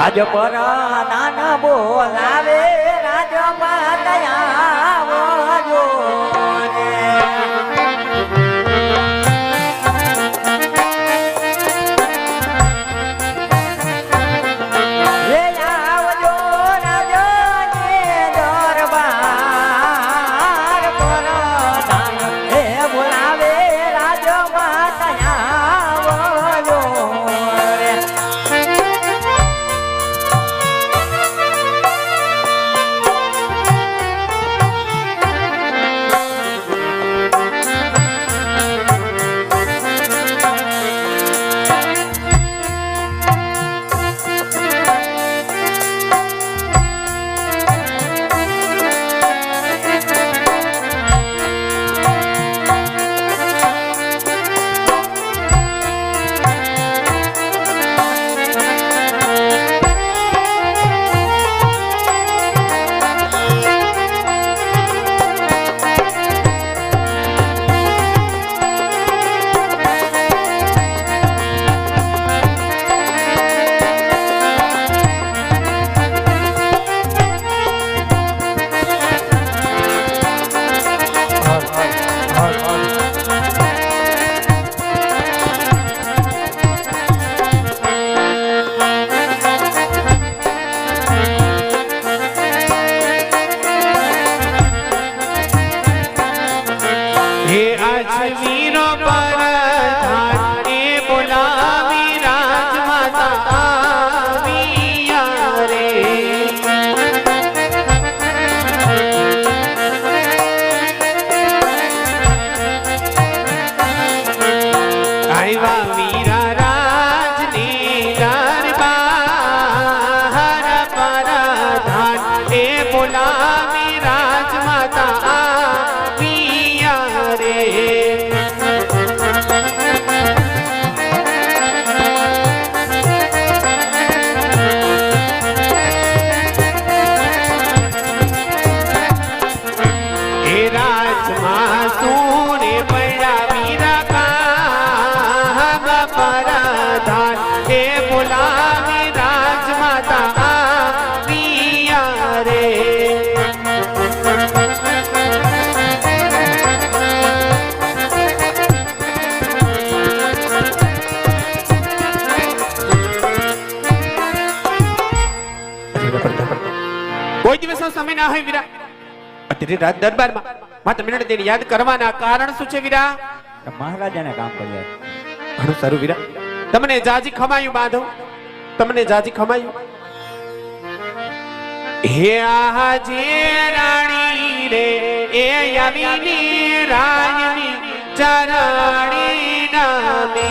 રાજ પર નાના બોલાવે રાજમાં દયા આવજો રે આવજો રાજાને દરબાર પર નાન હે બોલાવે રાજમાં દયા આવજો રે કોઈ દિવસનો સમય ના હોય વીરા અત્યારે રાજ દરબારમાં માતા મિનળ તેને યાદ કરવાના કારણ શું છે વીરા મહારાજાને કામ કર્યા ઘણું સારું વીરા તમને જાજી ખમાયું બાંધો તમને જાજી ખમાયું હે આજે રાણી રે એ આવીની રાજની ચરણી નામે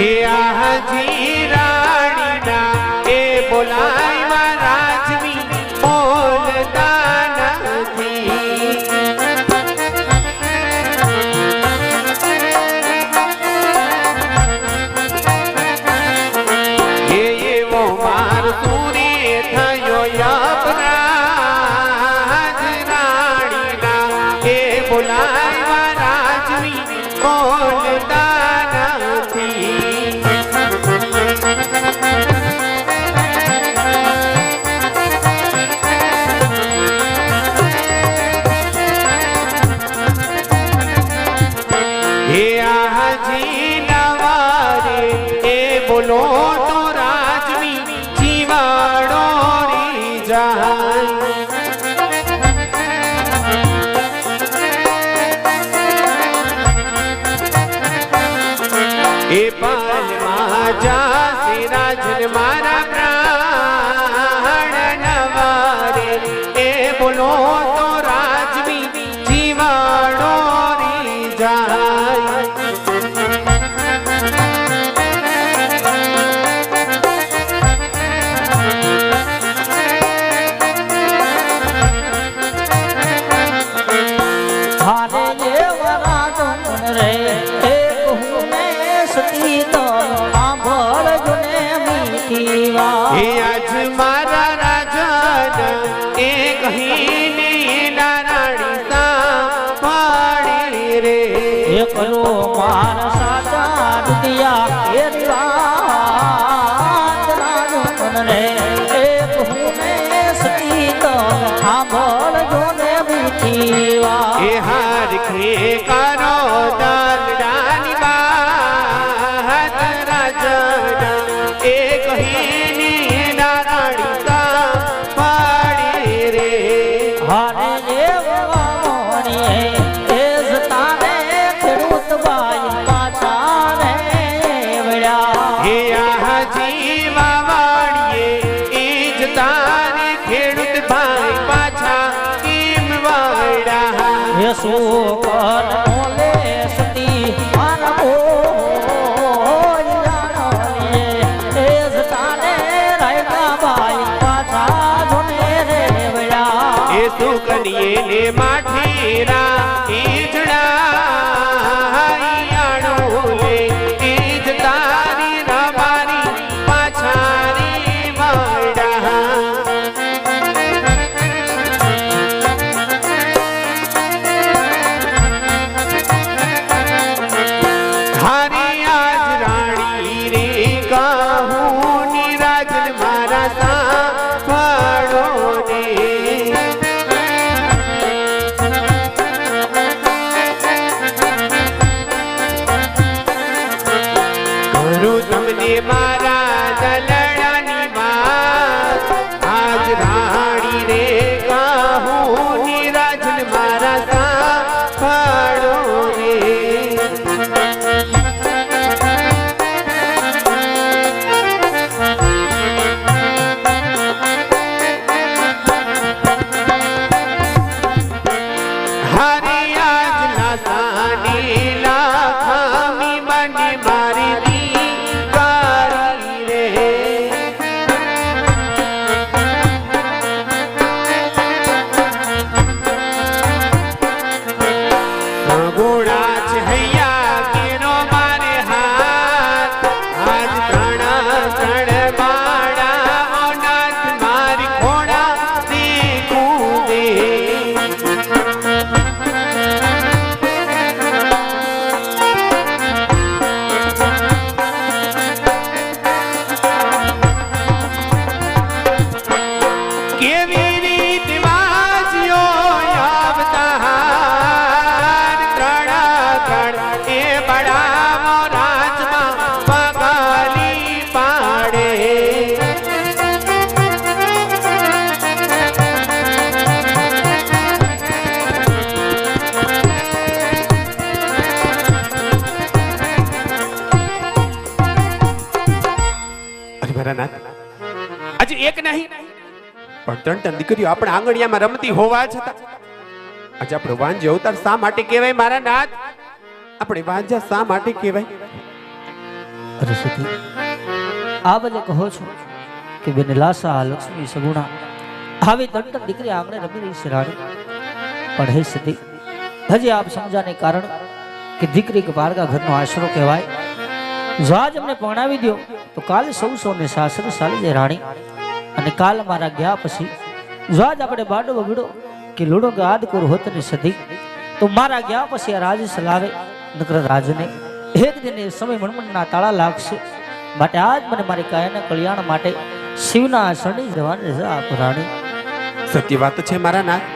હે આજી રાણીના એ બોલાવ્યા રાજવી બોલતા નથી એ એવો માર તુરે થયો યપરાજ રાણીના એ બોલાવ્યા રાજવી બોલતા નથી હે આજી નવારે એ બોલો તો રાજવી જીવાડો રી જાય એ પાલમાં જાસે રાજન મારા પ્રાણ નવારે એ બોલો તો રાજવી જીવાડો રી જાય હારે જે વરાજો રે એક હું ને સતી તો સાંભળજો ને મીઠી વાત હે આજ મારા રાજન એ કહીને નારાયણ સાંભળી રે એકલો માર સાચા દુતિયા એ વાત રાજો રે એક હું ને સતી તો સાંભળજો ને મીઠી વાત એ હાર ખે કરો દલડાની વાત રાજન એ કહીને નારાયણ સાંભળી રે હારે જે વાવણીએ એ જતાને ખેડૂત બાઈ પાછા રે વળ્યા હે આજી વાવાણીએ એ જ તારે ખેડૂત ભાઈ પાછા કેમ વાળ્યા હે સુકન મોલે સતી માનવો જાણોલીએ એ જતાને રાયકા બાઈ પાછા જોને રે વળ્યા એ સુકનીએ ને માઠેરા એ જડાઈ આણો લે એ જ તારી રમારી પાછા રે વાળ્યા હારી આજ રાણી રે કહું નિરાજન મારા સાંભળો ને કરું તમને મારા દલડાની વાત આજ રાણી રે કહું નિરાજન મારા સાંભળો ને હારી આજ લાસાની લાખામી બને મારી દીકરી રે ગુણા છે હૈયા કેનો મારે હાથ આજ ત્રણ ત્રણ માળા નાથ મારી ઘોડા દેખું દે કેવી રીત વાજ્યો આવતા હાર ત્રણા ત્રણ એ બડાવો રાજમાં પગાલી પાડે અરે મારા નાથ આજે એક નહીં પણ ત્રણ ત્રણ દીકરીઓ આપણા આંગણિયામાં રમતી હોવા છતાં આજે આપણે વાંજ્ય અવતાર શા માટે કહેવાય મારા નાથ? આપણે વાંજ્યા શા માટે કહેવાય? અરે સતી આ બધે કહો છો કે બેન લાસા લક્ષ્મી સગુણા આવી દંડ દીકરી આંગણે રમી રહી છે રાણી, પણ હે સતી હજી આપ સમજાને કારણ કે દીકરી કે પારકા ઘરનો આશરો કહેવાય. જો આજ અમને પરણાવી દો તો કાલે સૌને સાસરે ચાલી જાય રાણી, અને કાલ મારા ગયા પછી જો આજ આપણે બાડો બગડો કે લૂડો કે આદકોર હોત ને સતી તો મારા ગયા પછી આ રાજ ચલાવે નકર રાજને એક દિન એ સમય મનમનના તાળા લાગશે. માટે આજ મને મારી કાયાના કલ્યાણ માટે શિવના શરણે જવાની રજા આપો રાણી. સત્ય વાત છે મારા નાથ.